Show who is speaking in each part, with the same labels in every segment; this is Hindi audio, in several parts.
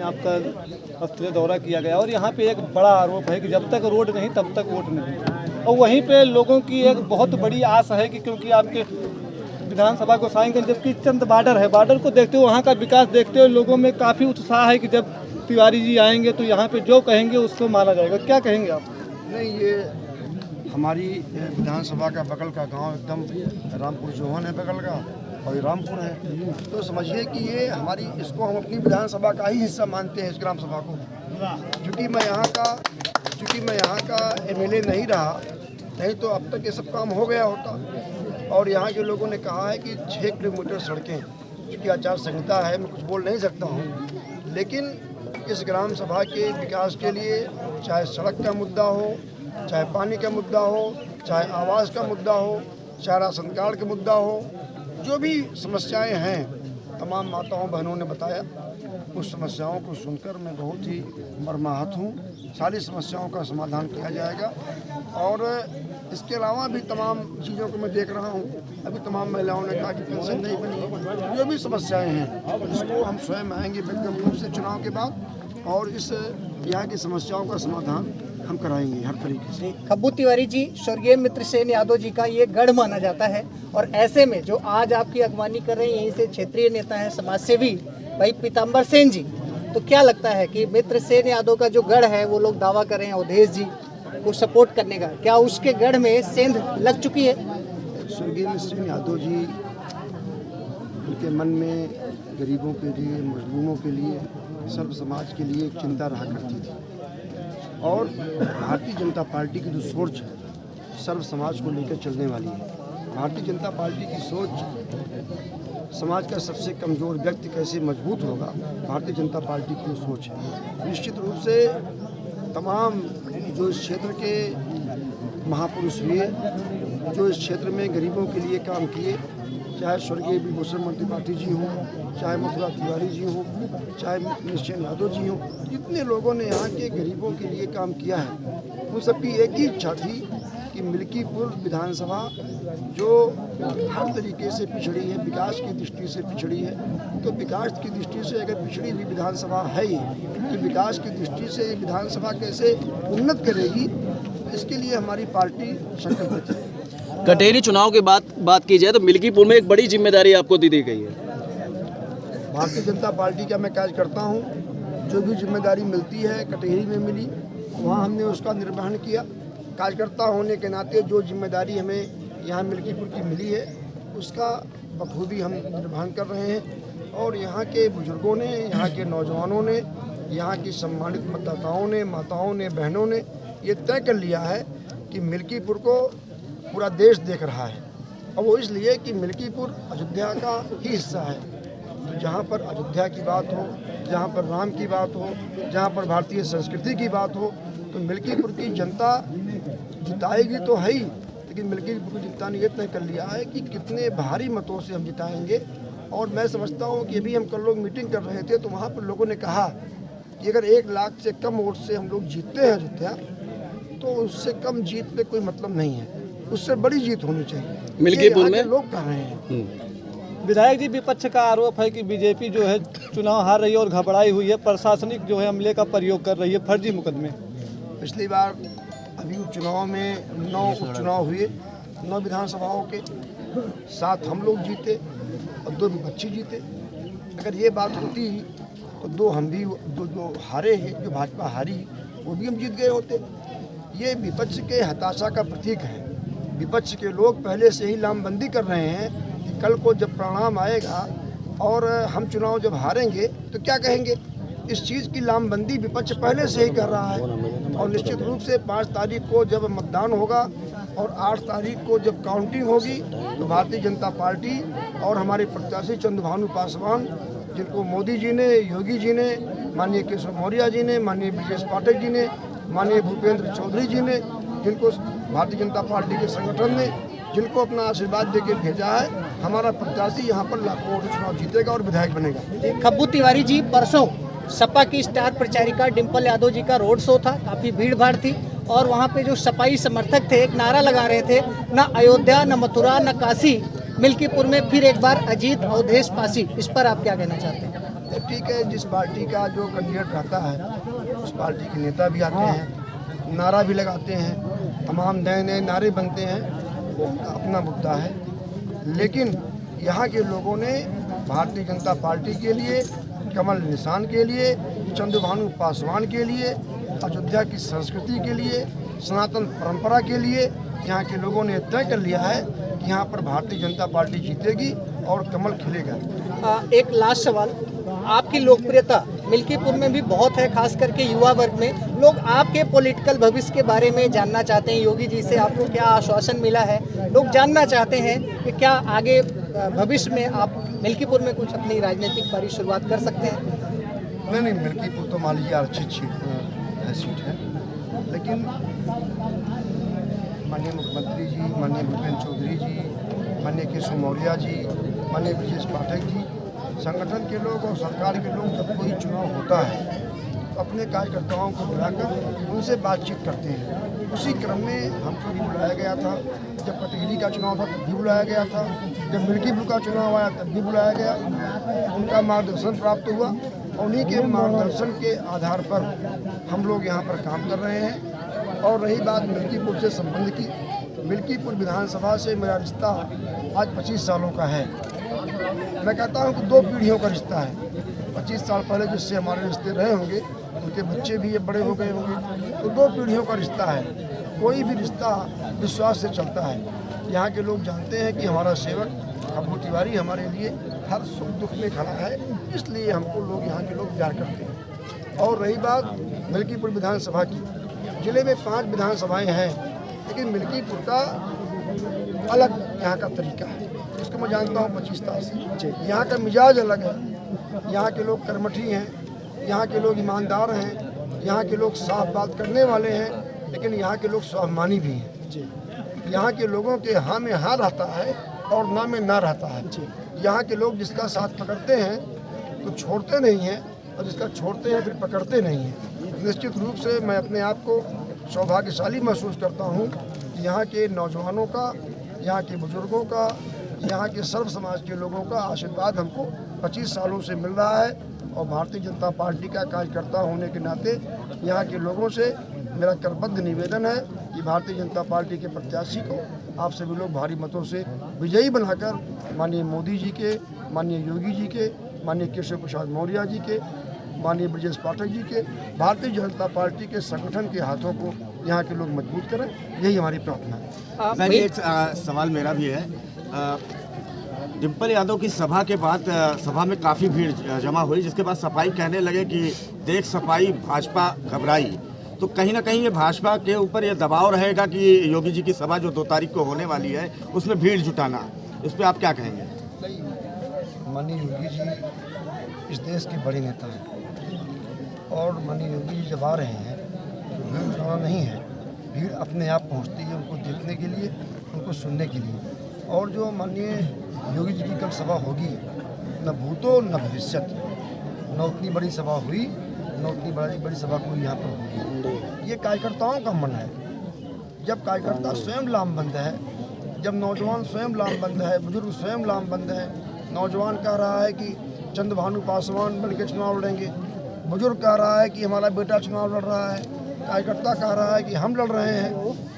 Speaker 1: में आपका स्थलीय दौरा किया गया और यहाँ पे एक बड़ा आरोप है कि जब तक रोड नहीं तब तक वोट नहीं, और वहीं पे लोगों की एक बहुत बड़ी आस है कि क्योंकि आपके विधानसभा को साएंगे, जबकि चंद बार्डर है, बार्डर को देखते हुए वहाँ का विकास देखते हुए लोगों में काफ़ी उत्साह है कि जब तिवारी जी आएंगे तो यहाँ पे जो कहेंगे उसको माना जाएगा। क्या कहेंगे आप?
Speaker 2: नहीं, ये हमारी विधानसभा का बगल का गांव एकदम रामपुर जोहन है बगल का, और ये रामपुर है, तो समझिए कि ये हमारी, इसको हम अपनी विधानसभा का ही हिस्सा मानते हैं इस ग्राम सभा को। चूँकि मैं यहाँ का एमएलए नहीं रहा, नहीं तो अब तक ये सब काम हो गया होता। और यहाँ के लोगों ने कहा है कि 6 किलोमीटर सड़कें, चूँकि आचार संहिता है मैं कुछ बोल नहीं सकता हूँ, लेकिन इस ग्राम सभा के विकास के लिए चाहे सड़क का मुद्दा हो, चाहे पानी का मुद्दा हो, चाहे आवास का मुद्दा हो, चाहे राशन कार्ड का मुद्दा हो, जो भी समस्याएं हैं तमाम माताओं बहनों ने बताया। उस समस्याओं को सुनकर मैं बहुत ही मर्माहत हूँ। सारी समस्याओं का समाधान किया जाएगा और इसके अलावा भी तमाम चीज़ों को मैं देख रहा हूँ। अभी तमाम महिलाओं ने कहा कि पेंशन नहीं बनी, जो भी समस्याएं हैं इसको हम स्वयं आएंगे व्यक्तिगत रूप से चुनाव के बाद और इस यहाँ की समस्याओं का समाधान हम कराएंगे हर तरीके से।
Speaker 3: खब्बू तिवारी जी स्वर्गीय मित्रसेन यादव जी का ये गढ़ माना जाता है, और ऐसे में जो आज आपकी अगवानी कर रहे हैं यहीं से क्षेत्रीय नेता हैं समाजसेवी भाई पीताम्बर सेन जी, तो क्या लगता है कि मित्रसेन यादव का जो गढ़ है वो लोग दावा कर रहे हैं अवधेश जी को सपोर्ट करने का, क्या उसके गढ़ में सेंध लग चुकी है?
Speaker 2: स्वर्गीय मित्रसेन यादव जी, उनके मन में गरीबों के लिए, मजलूमों के लिए, सर्व समाज के लिए चिंता रहा करती थी। और भारतीय जनता पार्टी की जो सोच है सर्व समाज को लेकर चलने वाली है। भारतीय जनता पार्टी की सोच समाज का सबसे कमज़ोर व्यक्ति कैसे मजबूत होगा, भारतीय जनता पार्टी की सोच है। निश्चित रूप से तमाम जो इस क्षेत्र के महापुरुष हुए, जो इस क्षेत्र में गरीबों के लिए काम किए, चाहे स्वर्गीय विभूषण त्रिपाठी जी हों, चाहे मथुरा तिवारी जी हों, चाहे मित्रसेन यादव जी हों, जितने लोगों ने यहाँ के गरीबों के लिए काम किया है, उन सबकी एक ही इच्छा थी कि मिल्कीपुर विधानसभा जो हर तरीके से पिछड़ी है, विकास की दृष्टि से पिछड़ी है, तो विकास की दृष्टि से अगर पिछड़ी हुई विधानसभा है ये, तो विकास की दृष्टि से विधानसभा कैसे उन्नत करेगी, इसके लिए हमारी पार्टी संकल्पित है।
Speaker 4: कटेरी चुनाव के बाद बात की जाए तो मिल्कीपुर में एक बड़ी जिम्मेदारी आपको दी गई है।
Speaker 2: भारतीय जनता पार्टी का मैं कार्य करता हूँ, जो भी जिम्मेदारी मिलती है कटेरी में मिली, वहाँ हमने उसका निर्वहन किया। कार्यकर्ता होने के नाते जो जिम्मेदारी हमें यहाँ मिल्कीपुर की मिली है उसका बखूबी हम निर्वहन कर रहे हैं। और यहाँ के बुजुर्गों ने, यहाँ के नौजवानों ने, यहाँ की सम्मानित मतदाताओं ने, माताओं ने, बहनों ने ये तय कर लिया है कि मिल्कीपुर को पूरा देश देख रहा है, और वो इसलिए कि मिल्कीपुर अयोध्या का ही हिस्सा है। तो जहाँ पर अयोध्या की बात हो, जहाँ पर राम की बात हो, जहाँ पर भारतीय संस्कृति की बात हो, तो मिल्कीपुर की जनता जिताएगी तो है ही, लेकिन मिल्कीपुर की जनता ने ये तय कर लिया है कि कितने भारी मतों से हम जिताएंगे। और मैं समझता हूँ कि अभी हम कल लोग मीटिंग कर रहे थे तो वहाँ पर लोगों ने कहा कि अगर 1 लाख से कम वोट से हम लोग जीतते हैं अयोध्या, तो उससे कम जीत पे कोई मतलब नहीं है, उससे बड़ी जीत होनी चाहिए।
Speaker 4: मिल्कीपुर में
Speaker 2: लोग कह रहे हैं।
Speaker 1: विधायक जी, विपक्ष का आरोप है कि बीजेपी जो है चुनाव हार रही है और घबराई हुई है, प्रशासनिक जो है अमले का प्रयोग कर रही है, फर्जी मुकदमे।
Speaker 2: पिछली बार अभी उपचुनाव में 9 उपचुनाव हुए, 9 विधानसभाओं के 7 हम लोग जीते और 2 विपक्षी जीते। अगर ये बात होती तो 2 हम भी, जो हारे हैं, जो भाजपा हारी, वो भी हम जीत गए होते। ये विपक्ष के हताशा का प्रतीक है। विपक्ष के लोग पहले से ही लामबंदी कर रहे हैं कि कल को जब परिणाम आएगा और हम चुनाव जब हारेंगे तो क्या कहेंगे। इस चीज़ की लामबंदी विपक्ष पहले से ही कर रहा है। और निश्चित रूप से 5 तारीख को जब मतदान होगा और 8 तारीख को जब काउंटिंग होगी तो भारतीय जनता पार्टी और हमारे प्रत्याशी चंद्रभानु पासवान, जिनको मोदी जी ने, योगी जी ने, माननीय केशव मौर्य जी ने, माननीय ब्रजेश पाठक जी ने, माननीय भूपेंद्र चौधरी जी ने, जिनको भारतीय जनता पार्टी के संगठन ने जिनको अपना आशीर्वाद देकर भेजा है, हमारा प्रत्याशी यहाँ पर लाखों वोट चुनाव जीतेगा और विधायक बनेगा।
Speaker 3: खब्बू तिवारी जी, परसों सपा की स्टार प्रचारिका डिम्पल यादव जी का रोड शो था, काफ़ी भीड़ भाड़ थी, और वहाँ पे जो सपाई समर्थक थे एक नारा लगा रहे थे, न अयोध्या, न मथुरा, न काशी, मिल्कीपुर में फिर एक बार अजीत अवधेश पासी। इस पर आप क्या कहना चाहते हैं?
Speaker 2: ठीक है, जिस पार्टी का जो कैंडिडेट रहता है उस पार्टी के नेता भी आते हैं, नारा भी लगाते हैं, तमाम नए नए नारे बनते हैं, वो उनका अपना मुद्दा है। लेकिन यहाँ के लोगों ने भारतीय जनता पार्टी के लिए, कमल निशान के लिए, चंद्रभानु पासवान के लिए, अयोध्या की संस्कृति के लिए, सनातन परंपरा के लिए यहाँ के लोगों ने तय कर लिया है कि यहाँ पर भारतीय जनता पार्टी जीतेगी और कमल खिलेगा।
Speaker 3: एक लास्ट सवाल, आपकी लोकप्रियता मिल्कीपुर में भी बहुत है, खास करके युवा वर्ग में। लोग आपके पॉलिटिकल भविष्य के बारे में जानना चाहते हैं। योगी जी से आपको क्या आश्वासन मिला है? लोग जानना चाहते हैं कि क्या आगे भविष्य में आप मिल्कीपुर में कुछ अपनी राजनीतिक पारी शुरुआत कर सकते हैं?
Speaker 2: नहीं, मिल्कीपुर तो मान लीजिए अच्छी सीट है, लेकिन माननीय मुख्यमंत्री जी, माननीय भूपेंद्र चौधरी जी, माननीय केशव मौर्य जी, माननीय ब्रजेश पाठक जी, संगठन के लोग और सरकार के लोग जब कोई चुनाव होता है तो अपने कार्यकर्ताओं को बुलाकर उनसे बातचीत करते हैं। उसी क्रम में हमको भी बुलाया गया था। जब कटहरी का चुनाव था तब भी बुलाया गया था, जब मिल्कीपुर का चुनाव आया तब भी बुलाया गया। उनका मार्गदर्शन प्राप्त हुआ और उन्हीं के मार्गदर्शन के आधार पर हम लोग यहाँ पर काम कर रहे हैं। और रही बात मिल्कीपुर से संबंध की, मिल्कीपुर विधानसभा से मेरा रिश्ता आज 25 सालों का है। मैं कहता हूँ कि 2 पीढ़ियों का रिश्ता है। 25 साल पहले जिससे हमारे रिश्ते रहे होंगे उनके बच्चे भी बड़े हो गए होंगे, तो 2 पीढ़ियों का रिश्ता है। कोई भी रिश्ता विश्वास से चलता है। यहाँ के लोग जानते हैं कि हमारा सेवक अब्बू तिवारी हमारे लिए हर सुख दुख में खड़ा है, इसलिए हमको लोग यहाँ के लोग प्यार करते हैं। और रही बात मिल्कीपुर विधानसभा की, जिले में 5 विधानसभाएं हैं, लेकिन मिल्कीपुर का अलग यहाँ का तरीका है, इसको मैं जानता हूँ 25 साल से। यहाँ का मिजाज अलग है, यहाँ के लोग कर्मठी हैं, यहाँ के लोग ईमानदार हैं, यहाँ के लोग साफ बात करने वाले हैं, लेकिन यहाँ के लोग स्वाभिमानी भी हैं। यहाँ के लोगों के हाँ में हाँ रहता है और ना में ना रहता है। यहाँ के लोग जिसका साथ पकड़ते हैं तो छोड़ते नहीं हैं, और जिसका छोड़ते हैं फिर पकड़ते नहीं हैं। निश्चित रूप से मैं अपने आप को सौभाग्यशाली महसूस करता हूँ कि यहाँ के नौजवानों का, यहाँ के बुजुर्गों का, यहाँ के सर्व समाज के लोगों का आशीर्वाद हमको 25 सालों से मिल रहा है। और भारतीय जनता पार्टी का कार्यकर्ता होने के नाते यहाँ के लोगों से मेरा करबद्ध निवेदन है कि भारतीय जनता पार्टी के प्रत्याशी को आप सभी लोग भारी मतों से विजयी बनाकर माननीय मोदी जी के, माननीय योगी जी के, माननीय केशव प्रसाद मौर्य जी के, माननीय ब्रजेश पाठक जी के, भारतीय जनता पार्टी के संगठन के हाथों को यहाँ के लोग मजबूत करें, यही हमारी प्रार्थना है।
Speaker 5: एक सवाल मेरा भी है। डिम्पल यादव की सभा के बाद सभा में काफ़ी भीड़ जमा हुई, जिसके बाद सफाई कहने लगे कि देख सफाई भाजपा घबराई। तो कहीं ना कहीं ये भाजपा के ऊपर ये दबाव रहेगा कि योगी जी की सभा जो 2 तारीख को होने वाली है उसमें भीड़ जुटाना, इस पर आप क्या कहेंगे?
Speaker 2: माननीय योगी जी इस देश के बड़े नेता हैं और माननीय योगी जी जब आ रहे हैं तो भीड़ जुटाना नहीं है, भीड़ अपने आप पहुंचती है उनको देखने के लिए, उनको सुनने के लिए। और जो माननीय योगी जी की कल सभा होगी, न भूतो न भविष्यत, न उतनी बड़ी सभा हुई न उतनी बड़ी सभा कोई यहाँ पर होगी। ये कार्यकर्ताओं का मन है। जब कार्यकर्ता स्वयं लामबंद है, जब नौजवान स्वयं लामबंद है, बुजुर्ग स्वयं लामबंद है, नौजवान कह रहा है कि चंद्रभानु पासवान बन के चुनाव लड़ेंगे, बुजुर्ग कह रहा है कि हमारा बेटा चुनाव लड़ रहा है, कार्यकर्ता कह रहा है कि हम लड़ रहे हैं।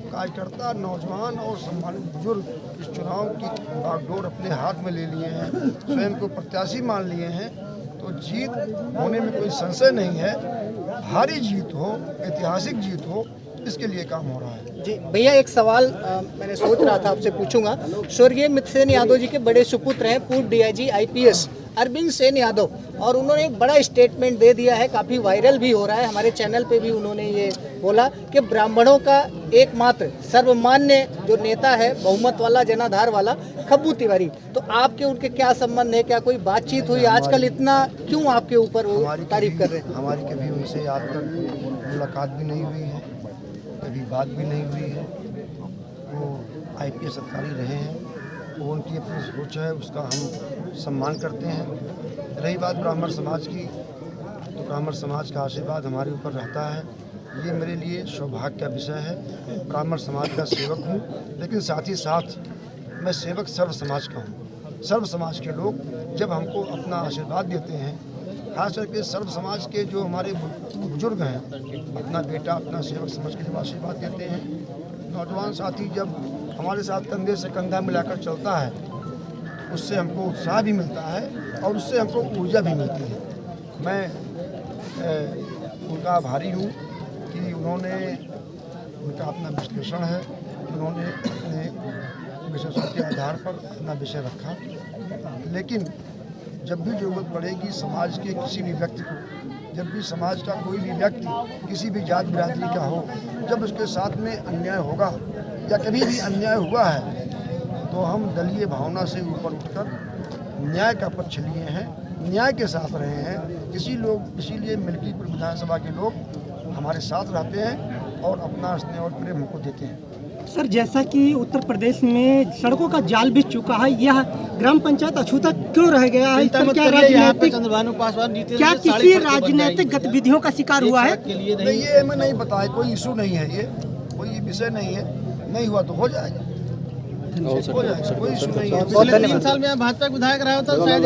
Speaker 2: कार्यकर्ता, नौजवान और सम्मानित बुजुर्ग इस चुनाव की बागडोर अपने हाथ में ले लिए हैं, स्वयं को प्रत्याशी मान लिए हैं, तो जीत होने में कोई संशय नहीं है। भारी जीत हो, ऐतिहासिक जीत हो, इसके लिए काम हो रहा है।
Speaker 3: जी भैया, एक सवाल मैंने सोच रहा था आपसे पूछूंगा। स्वर्गीय मित्रसेन यादव जी के बड़े सुपुत्र हैं पूर्व DIG IPS अरविंद सेन यादव, और उन्होंने एक बड़ा स्टेटमेंट दे दिया है, काफ़ी वायरल भी हो रहा है, हमारे चैनल पे भी उन्होंने ये बोला कि ब्राह्मणों का एकमात्र सर्वमान्य जो नेता है, बहुमत वाला, जनाधार वाला, खब्बू तिवारी। तो आपके उनके क्या संबंध है? क्या कोई बातचीत हुई? आजकल इतना क्यों आपके ऊपर वो तारीफ कर रहे हैं?
Speaker 2: हमारी कभी उनसे आज तक मुलाकात भी नहीं हुई है, कभी बात भी नहीं हुई है। वो IPS अधिकारी रहे हैं, वो उनकी अपनी सोच है, उसका हम सम्मान करते हैं। रही बात ब्राह्मण समाज की, तो ब्राह्मण समाज का आशीर्वाद हमारे ऊपर रहता है। ये मेरे लिए सौभाग्य का विषय है। ब्राह्मण समाज का सेवक हूँ, लेकिन साथ ही साथ मैं सेवक सर्व समाज का हूँ। सर्व समाज के लोग जब हमको अपना आशीर्वाद देते हैं, खास करके सर्व समाज के जो हमारे बुजुर्ग हैं, अपना बेटा अपना सेवक समझ के जब आशीर्वाद देते हैं, नौजवान साथी जब हमारे साथ कंधे से कंधा मिलाकर चलता है, उससे हमको उत्साह भी मिलता है और उससे हमको ऊर्जा भी मिलती है। मैं उनका आभारी हूँ कि उनका अपना विश्लेषण है, उन्होंने अपने विशेषण के आधार पर अपना विषय रखा। लेकिन जब भी जरूरत पड़ेगी समाज के किसी भी व्यक्ति को, जब भी समाज का कोई भी व्यक्ति किसी भी जात बिरादरी का हो, जब उसके साथ में अन्याय होगा या कभी भी अन्याय हुआ है, तो हम दलीय भावना से ऊपर उठकर न्याय का पक्ष लिए हैं, न्याय के साथ रहे हैं। इसीलिए मिल्कीपुर विधानसभा के लोग हमारे साथ रहते हैं और अपना स्नेह और प्रेम हमको देते हैं।
Speaker 6: सर, जैसा कि उत्तर प्रदेश में सड़कों का जाल बिछ चुका है, यह ग्राम पंचायत अछूता क्यों रह गया है? इस पर क्या क्या किसी राजनीतिक गतिविधियों का शिकार हुआ है?
Speaker 2: नहीं, ये हमें नहीं पता है, कोई इशू नहीं है, ये कोई विषय नहीं है, नहीं हुआ तो हो जाएगा, कोई इशू नहीं है।
Speaker 3: पिछले 3 साल में भाजपा विधायक रहा होता शायद